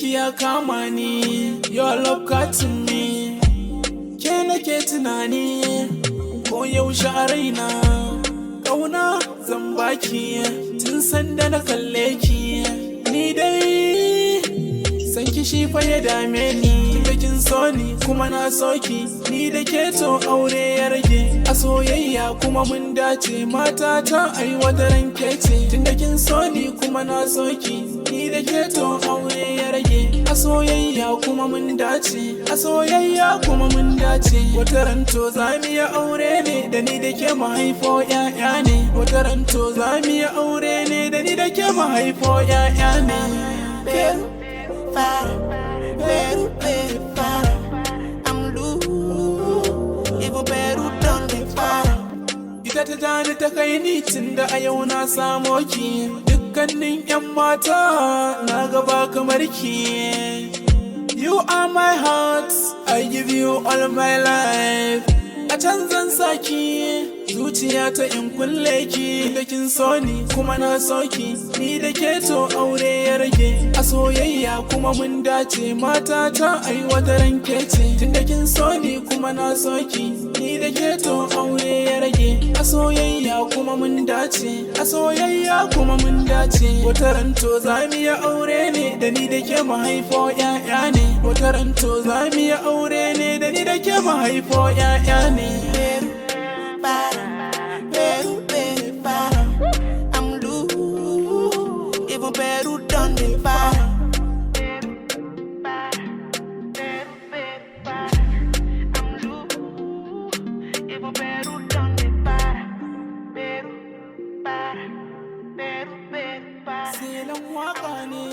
Sanki ya kama ni, your love cutting me. Ke nake tunani, ko yaushe a raina. Ƙauna zan baki, tun sanda na kalle ki. Ni dai, sanki shi fa ya dame ni. Da kin so ni kuma na so ki, ni da ke to aure ya rage. A soyayya kuma mun dace, mata ta ai wataran ke ce. Tun da kin so ni kuma na so ki, ni da ke to aure ya rage. A soyayya kuma mun dace, a soyayya kuma mun dace. Wataran to za mu yi aure ne, da ni da ke mahaifo 'ya'ya ne. Wataran to za mu yi aure ne, da ni da ke mahaifo 'ya'ya ne. Peru, fire, Peru, Peru, fire. I'm loose, even Peru done the fire. Ita ta jani ta kai ni tun da a yau na samo ki. Dukkanin 'yan mata na gaba kamar ki. You are my heart, I give you all my life. A can zan saki, zuciya ta in kulle ki. Da kin so ni kuma na so ki, ni da ke to aure ya rage. A soyayya kuma mun dace, mata ta ai wataran ke ce. Tun da kin so ni kuma na so ki, ni da ke to aure ya rage. A soyayya kuma mun dace, a soyayya kuma mun dace. Wataran to za mu yi aure ne, da ni da ke mahaifo 'ya'ya ne. Wataran to za mu yi aure ne, da ni da ke mahaifo 'ya'ya ne. Peru, para, Peru, Peru, para. I'm loose, even Peru done the fire. Selon waka ne.